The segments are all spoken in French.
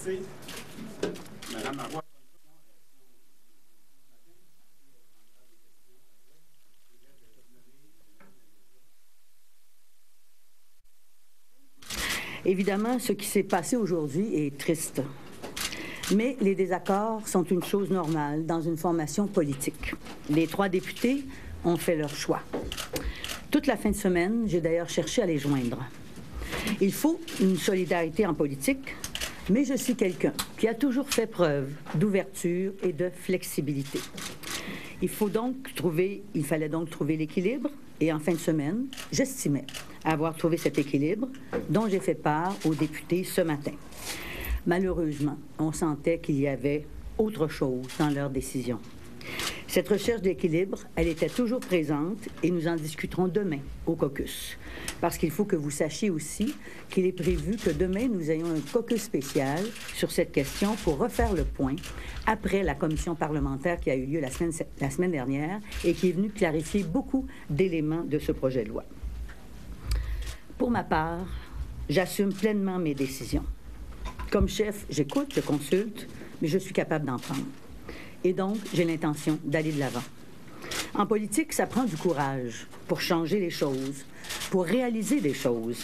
Merci. Madame Marois. Évidemment, ce qui s'est passé aujourd'hui est triste. Mais les désaccords sont une chose normale dans une formation politique. Les 3 députés ont fait leur choix. Toute la fin de semaine, j'ai d'ailleurs cherché à les joindre. Il faut une solidarité en politique, mais je suis quelqu'un qui a toujours fait preuve d'ouverture et de flexibilité. Il fallait donc trouver l'équilibre, et en fin de semaine, j'estimais avoir trouvé cet équilibre dont j'ai fait part aux députés ce matin. Malheureusement, on sentait qu'il y avait autre chose dans leur décision. Cette recherche d'équilibre, elle était toujours présente et nous en discuterons demain au caucus. Parce qu'il faut que vous sachiez aussi qu'il est prévu que demain, nous ayons un caucus spécial sur cette question pour refaire le point après la commission parlementaire qui a eu lieu la semaine dernière et qui est venue clarifier beaucoup d'éléments de ce projet de loi. Pour ma part, j'assume pleinement mes décisions. Comme chef, j'écoute, je consulte, mais je suis capable d'en prendre. Et donc, j'ai l'intention d'aller de l'avant. En politique, ça prend du courage pour changer les choses, pour réaliser des choses.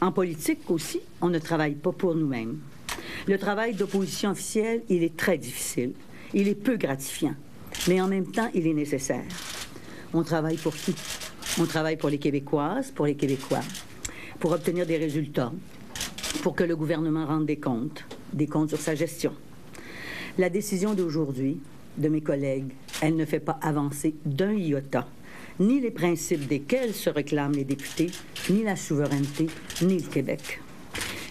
En politique aussi, on ne travaille pas pour nous-mêmes. Le travail d'opposition officielle, il est très difficile. Il est peu gratifiant, mais en même temps, il est nécessaire. On travaille pour qui? On travaille pour les Québécoises, pour les Québécois, pour obtenir des résultats, pour que le gouvernement rende des comptes sur sa gestion. La décision d'aujourd'hui, de mes collègues, elle ne fait pas avancer d'un iota, ni les principes desquels se réclament les députés, ni la souveraineté, ni le Québec.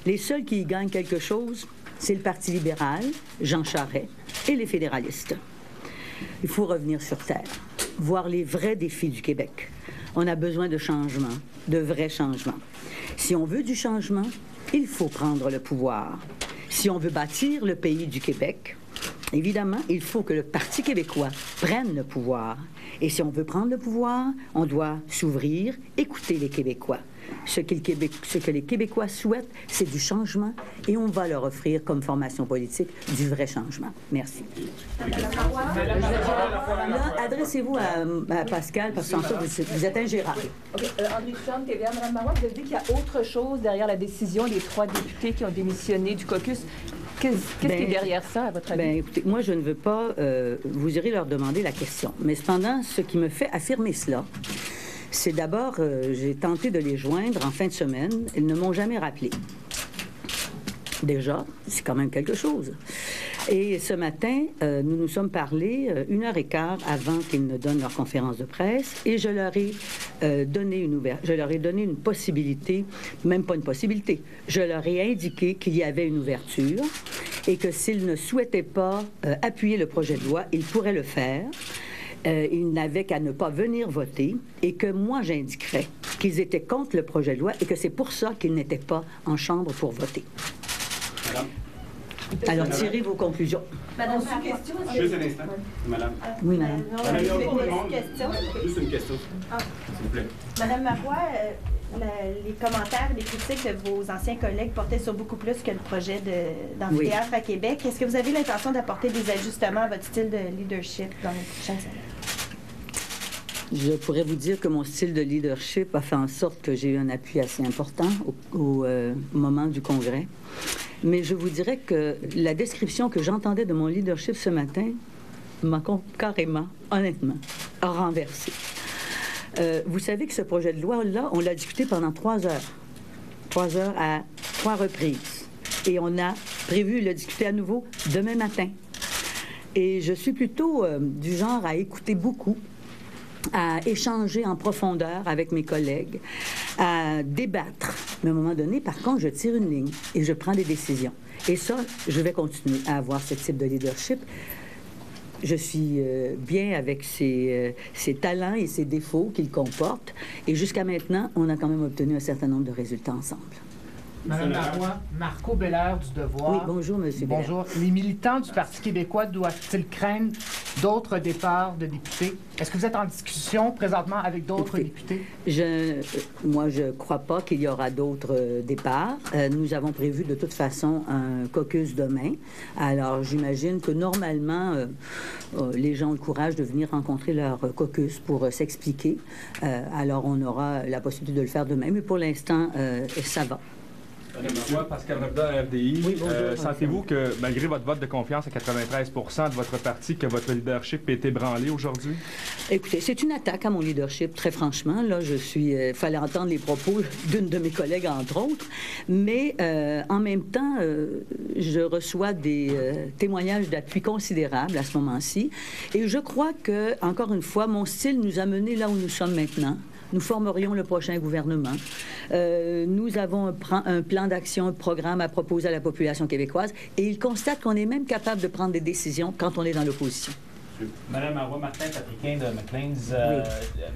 Les seuls qui y gagnent quelque chose, c'est le Parti libéral, Jean Charest, et les fédéralistes. Il faut revenir sur terre, voir les vrais défis du Québec. On a besoin de changements, de vrais changements. Si on veut du changement, il faut prendre le pouvoir. Si on veut bâtir le pays du Québec, évidemment, il faut que le Parti québécois prenne le pouvoir. Et si on veut prendre le pouvoir, on doit s'ouvrir, écouter les Québécois. Ce que les Québécois souhaitent, c'est du changement et on va leur offrir comme formation politique du vrai changement. Merci. Là, adressez-vous à Pascal parce que sans ça, vous êtes ingérable. OK. André Ducharme, TVA. Mme Marois, vous avez dit qu'il y a autre chose derrière la décision des 3 députés qui ont démissionné du caucus. Qu'est-ce qui est derrière ça, à votre avis? Écoutez, moi, je ne veux pas... vous irez leur demander la question. Mais cependant, ce qui me fait affirmer cela, c'est d'abord, j'ai tenté de les joindre en fin de semaine. Ils ne m'ont jamais rappelé. Déjà, c'est quand même quelque chose. Et ce matin, nous nous sommes parlé 1h15 avant qu'ils ne donnent leur conférence de presse et je leur ai donné une possibilité, même pas une possibilité, je leur ai indiqué qu'il y avait une ouverture et que s'ils ne souhaitaient pas appuyer le projet de loi, ils pourraient le faire. Ils n'avaient qu'à ne pas venir voter et que moi, j'indiquerais qu'ils étaient contre le projet de loi et que c'est pour ça qu'ils n'étaient pas en chambre pour voter. Madame. Alors, tirez vos conclusions. Madame, une question. Juste un instant. Madame. Oui, madame. Madame, il y a beaucoup de Une monde. question. Juste une question, s'il vous plaît. Madame Marois, les commentaires, les critiques de vos anciens collègues portaient sur beaucoup plus que le projet d'amphithéâtre à Québec. Est-ce que vous avez l'intention d'apporter des ajustements à votre style de leadership dans les prochaines années? Je pourrais vous dire que mon style de leadership a fait en sorte que j'ai eu un appui assez important au moment du Congrès. Mais je vous dirais que la description que j'entendais de mon leadership ce matin m'a carrément, honnêtement, renversé. Vous savez que ce projet de loi-là, on l'a discuté pendant 3 heures. 3 heures à 3 reprises. Et on a prévu de le discuter à nouveau demain matin. Et je suis plutôt du genre à écouter beaucoup, à échanger en profondeur avec mes collègues, à débattre. Mais à un moment donné, par contre, je tire une ligne et je prends des décisions. Et ça, je vais continuer à avoir ce type de leadership. Je suis bien avec ses talents et ses défauts qu'il comporte. Et jusqu'à maintenant, on a quand même obtenu un certain nombre de résultats ensemble. Madame Marois, Marco Belair du Devoir. Oui, bonjour, M. Belair. Bonjour. Les militants du Parti québécois doivent-ils craindre d'autres départs de députés? Est-ce que vous êtes en discussion présentement avec d'autres députés? Moi, je ne crois pas qu'il y aura d'autres départs. Nous avons prévu de toute façon un caucus demain. Alors, j'imagine que normalement, les gens ont le courage de venir rencontrer leur caucus pour s'expliquer. Alors, on aura la possibilité de le faire demain. Mais pour l'instant, ça va. Moi, Pascal Rabda, RDI. Oui, bonjour, Sentez-vous que, malgré votre vote de confiance à 93 de votre parti, que votre leadership a été ébranlé aujourd'hui? Écoutez, c'est une attaque à mon leadership, très franchement. Là, fallait entendre les propos d'une de mes collègues, entre autres. Mais en même temps, je reçois des témoignages d'appui considérables à ce moment-ci. Et je crois que, encore une fois, mon style nous a menés là où nous sommes maintenant. Nous formerions le prochain gouvernement. Nous avons un plan d'action, un programme à proposer à la population québécoise et ils constatent qu'on est même capable de prendre des décisions quand on est dans l'opposition. Madame Marois, Martin Patriquin de McLean's.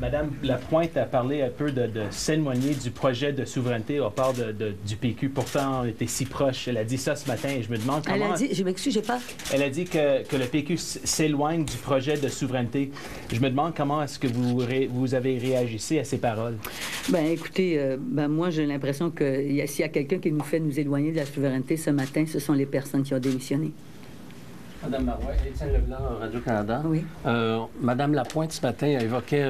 Madame Lapointe a parlé un peu de s'éloigner du projet de souveraineté au part du PQ. Pourtant, on était si proche. Elle a dit ça ce matin et je me demande comment... Elle a dit, je m'excuse, j'ai pas... Elle a dit que le PQ s'éloigne du projet de souveraineté. Je me demande comment est-ce que vous avez réagi à ces paroles. Bien, écoutez, moi, j'ai l'impression que s'il y a quelqu'un qui nous fait nous éloigner de la souveraineté ce matin, ce sont les personnes qui ont démissionné. Madame Marois, Étienne Leblanc, Radio-Canada. Oui. Madame Lapointe, ce matin, évoquait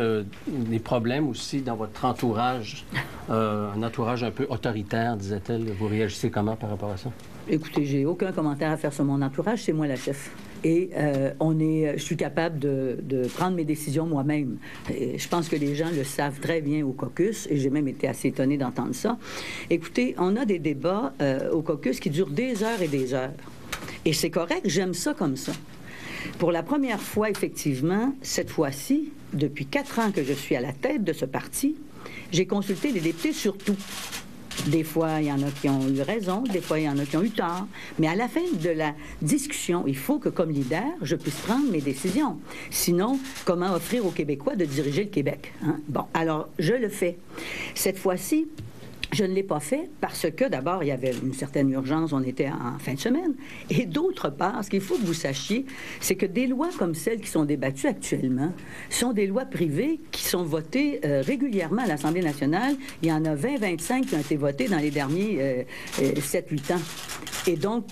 des problèmes aussi dans votre entourage, un entourage un peu autoritaire, disait-elle. Vous réagissez comment par rapport à ça? Écoutez, j'ai aucun commentaire à faire sur mon entourage, c'est moi la chef. Et je suis capable de prendre mes décisions moi-même. Et je pense que les gens le savent très bien au caucus, et j'ai même été assez étonnée d'entendre ça. Écoutez, on a des débats au caucus qui durent des heures et des heures. Et c'est correct, j'aime ça comme ça. Pour la première fois, effectivement, cette fois-ci, depuis 4 ans que je suis à la tête de ce parti, j'ai consulté les députés sur tout. Des fois, il y en a qui ont eu raison, des fois, il y en a qui ont eu tort. Mais à la fin de la discussion, il faut que, comme leader, je puisse prendre mes décisions. Sinon, comment offrir aux Québécois de diriger le Québec? Hein? Bon, alors, je le fais. Cette fois-ci, je ne l'ai pas fait parce que, d'abord, il y avait une certaine urgence, on était en fin de semaine. Et d'autre part, ce qu'il faut que vous sachiez, c'est que des lois comme celles qui sont débattues actuellement sont des lois privées qui sont votées régulièrement à l'Assemblée nationale. Il y en a 20-25 qui ont été votées dans les derniers 7-8 ans. Et donc,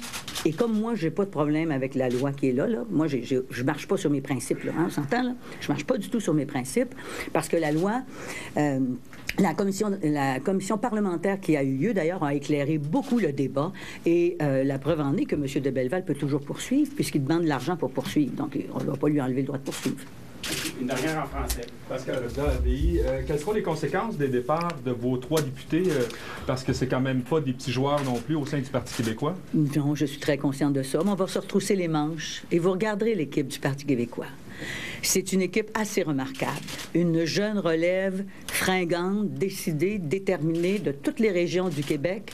et comme moi, je n'ai pas de problème avec la loi qui est là, moi, je ne marche pas sur mes principes, là, hein, on s'entend, là? Je ne marche pas du tout sur mes principes parce que la loi... La commission parlementaire qui a eu lieu, d'ailleurs, a éclairé beaucoup le débat. Et la preuve en est que M. de Belleval peut toujours poursuivre, puisqu'il demande de l'argent pour poursuivre. Donc, on ne va pas lui enlever le droit de poursuivre. Une dernière en français. Pascal Rabda, RDI. Quelles seront les conséquences des départs de vos 3 députés? Parce que c'est quand même pas des petits joueurs non plus au sein du Parti québécois. Non, je suis très consciente de ça. Mais on va se retrousser les manches et vous regarderez l'équipe du Parti québécois. C'est une équipe assez remarquable. Une jeune relève fringante, décidée, déterminée de toutes les régions du Québec.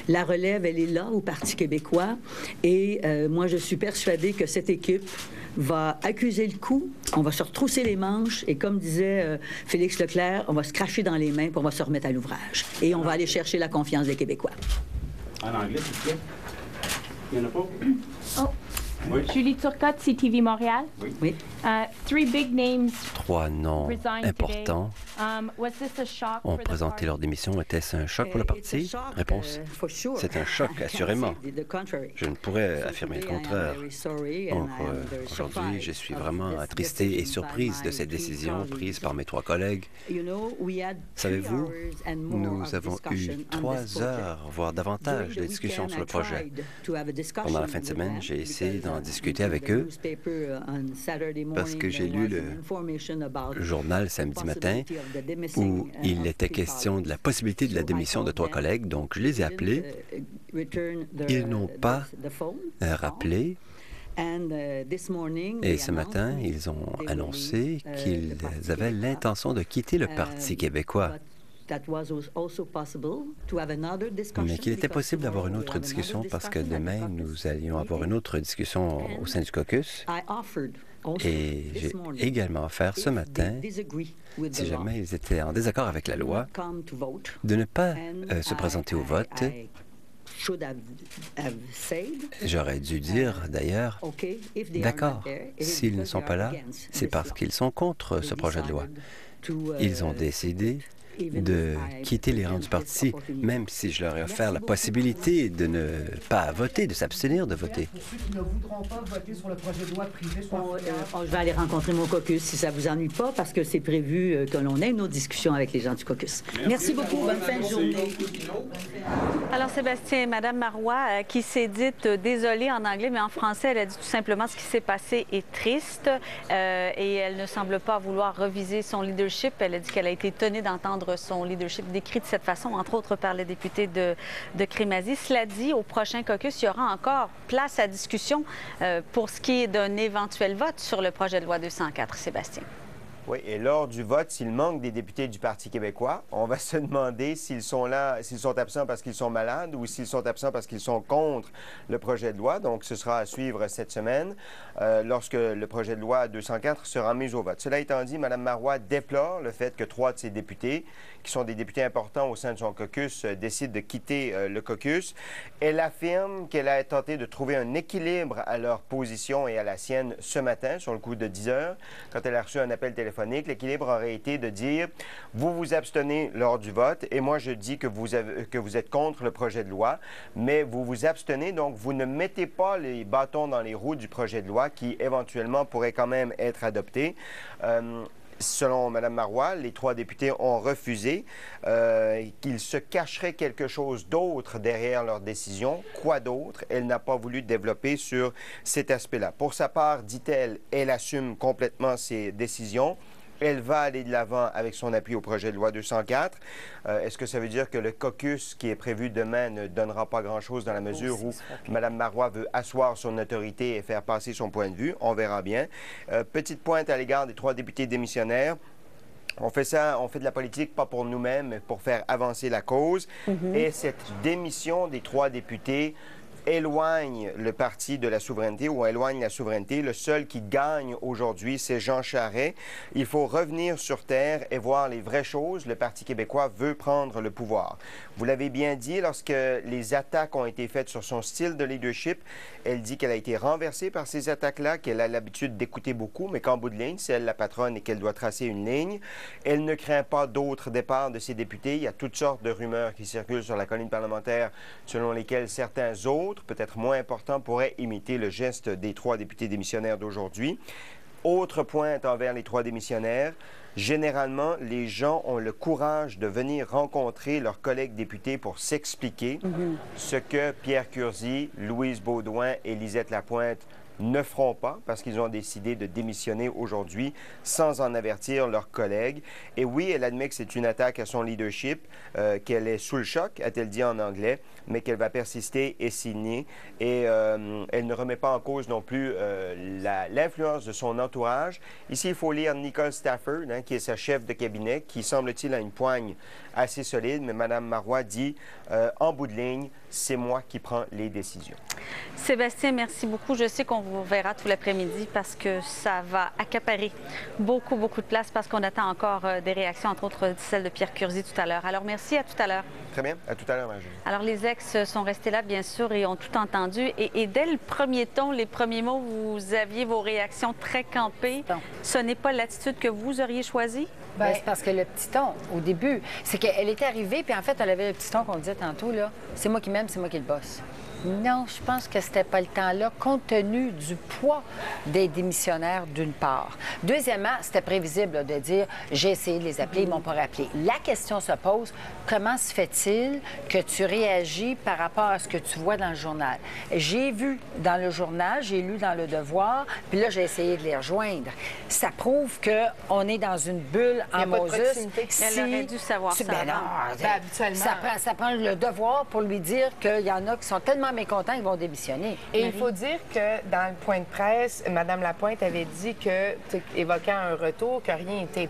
La relève, elle est là au Parti québécois. Et moi, je suis persuadée que cette équipe va accuser le coup, on va se retrousser les manches et comme disait Félix Leclerc, on va se cracher dans les mains puis on va se remettre à l'ouvrage. Et on va aller chercher la confiance des Québécois. En anglais, s'il vous plaît. Il n'y en a pas? Oh. Oui. Julie Turcotte, CTV Montréal. Oui. Oui. 3 noms importants ont présenté leur démission. Était-ce un choc pour le parti? Réponse, c'est un choc, assurément. Je ne pourrais affirmer le contraire. Donc, aujourd'hui, je suis vraiment attristée et surprise de cette décision prise par mes 3 collègues. Savez-vous, nous avons eu 3 heures, voire davantage, de discussions sur le projet. Pendant la fin de semaine, j'ai essayé d'en discuter avec eux parce que j'ai lu le journal samedi matin où il était question de la possibilité de la démission de 3 collègues. Donc, je les ai appelés. Ils n'ont pas rappelé. Et ce matin, ils ont annoncé qu'ils avaient l'intention de quitter le Parti québécois. Mais qu'il était possible d'avoir une autre discussion parce que demain, nous allions avoir une autre discussion au sein du caucus. Et j'ai également offert ce matin, si jamais ils étaient en désaccord avec la loi, de ne pas se présenter au vote J'aurais dû dire, d'ailleurs, d'accord, s'ils ne sont pas là, c'est parce qu'ils sont contre ce projet de loi. Ils ont décidé de quitter les rangs du parti, même si je leur ai offert la possibilité de ne pas voter, de s'abstenir de voter. Pour ceux qui ne voudront pas voter sur le projet de loi privé, je vais aller rencontrer mon caucus si ça vous ennuie pas, parce que c'est prévu que l'on ait une autre discussion avec les gens du caucus. Merci beaucoup. Bonne fin de journée. Alors, Sébastien, Mme Marois, qui s'est dite désolée en anglais, mais en français, elle a dit tout simplement ce qui s'est passé est triste et elle ne semble pas vouloir reviser son leadership. Elle a dit qu'elle a été étonnée d'entendre son leadership décrit de cette façon, entre autres par le député de Crémazie. Cela dit, au prochain caucus, il y aura encore place à discussion pour ce qui est d'un éventuel vote sur le projet de loi 204. Sébastien. Oui, et lors du vote, s'il manque des députés du Parti québécois, on va se demander s'ils sont là, s'ils sont absents parce qu'ils sont malades ou s'ils sont absents parce qu'ils sont contre le projet de loi. Donc, ce sera à suivre cette semaine lorsque le projet de loi 204 sera mis au vote. Cela étant dit, Mme Marois déplore le fait que 3 de ses députés, qui sont des députés importants au sein de son caucus, décident de quitter le caucus. Elle affirme qu'elle a tenté de trouver un équilibre à leur position et à la sienne ce matin, sur le coup de 10 heures, quand elle a reçu un appel téléphonique. L'équilibre aurait été de dire « Vous vous abstenez lors du vote et moi je dis que vous êtes contre le projet de loi, mais vous vous abstenez, donc vous ne mettez pas les bâtons dans les roues du projet de loi qui éventuellement pourrait quand même être adopté. » Selon Mme Marois, les 3 députés ont refusé qu'il se cacherait quelque chose d'autre derrière leur décision. Quoi d'autre? Elle n'a pas voulu développer sur cet aspect-là. Pour sa part, dit-elle, elle assume complètement ses décisions. Elle va aller de l'avant avec son appui au projet de loi 204. Est-ce que ça veut dire que le caucus qui est prévu demain ne donnera pas grand-chose dans la mesure où Mme Marois veut asseoir son autorité et faire passer son point de vue? On verra bien. Petite pointe à l'égard des 3 députés démissionnaires. On fait ça, on fait de la politique pas pour nous-mêmes, mais pour faire avancer la cause. Et cette démission des 3 députés éloigne le parti de la souveraineté ou éloigne la souveraineté. Le seul qui gagne aujourd'hui, c'est Jean Charest. Il faut revenir sur terre et voir les vraies choses. Le Parti québécois veut prendre le pouvoir. Vous l'avez bien dit, lorsque les attaques ont été faites sur son style de leadership, elle dit qu'elle a été renversée par ces attaques-là, qu'elle a l'habitude d'écouter beaucoup, mais qu'en bout de ligne, c'est elle la patronne et qu'elle doit tracer une ligne. Elle ne craint pas d'autres départs de ses députés. Il y a toutes sortes de rumeurs qui circulent sur la colline parlementaire selon lesquelles certains autres, peut-être moins importants, pourraient imiter le geste des 3 députés démissionnaires d'aujourd'hui. Autre pointe envers les 3 démissionnaires, généralement, les gens ont le courage de venir rencontrer leurs collègues députés pour s'expliquer ce que Pierre Curzi, Louise Beaudoin et Lisette Lapointe ne feront pas parce qu'ils ont décidé de démissionner aujourd'hui sans en avertir leurs collègues. Et oui, elle admet que c'est une attaque à son leadership, qu'elle est sous le choc, a-t-elle dit en anglais, mais qu'elle va persister et signer. Et elle ne remet pas en cause non plus l'influence de son entourage. Ici, il faut lire Nicole Stafford, qui est sa chef de cabinet, qui semble-t-il a une poigne assez solide, mais Mme Marois dit, en bout de ligne, c'est moi qui prends les décisions. Sébastien, merci beaucoup. Je sais qu'on vous verra tout l'après-midi parce que ça va accaparer beaucoup de place parce qu'on attend encore des réactions, entre autres celle de Pierre Curzi tout à l'heure. Alors, merci, à tout à l'heure. Très bien, à tout à l'heure, Marjorie. Alors, les ex sont restés là, bien sûr, et ont tout entendu. Et dès le premier ton, les premiers mots, vous aviez vos réactions très campées. Ce n'est pas l'attitude que vous auriez choisie? Bien, c'est parce que le petit ton, au début, c'est qu'elle était arrivée, puis en fait, elle avait le petit ton qu'on disait tantôt, là. C'est moi qui m'aime, c'est moi qui le bosse. Non, je pense que c'était pas le temps-là, compte tenu du poids des démissionnaires, d'une part. Deuxièmement, c'était prévisible là, de dire « j'ai essayé de les appeler, ils m'ont pas rappelé ». La question se pose, comment se fait-il que tu réagis par rapport à ce que tu vois dans le journal? J'ai vu dans le journal, j'ai lu dans Le Devoir, puis là, j'ai essayé de les rejoindre. Ça prouve qu'on est dans une bulle en Moses. Elle aurait dû savoir ça. Ben non, habituellement. Ça prend Le Devoir pour lui dire qu'il y en a qui sont tellement mécontents, ils vont démissionner. Et il faut dire que dans le point de presse, Mme Lapointe avait dit que, évoquant un retour, que rien n'était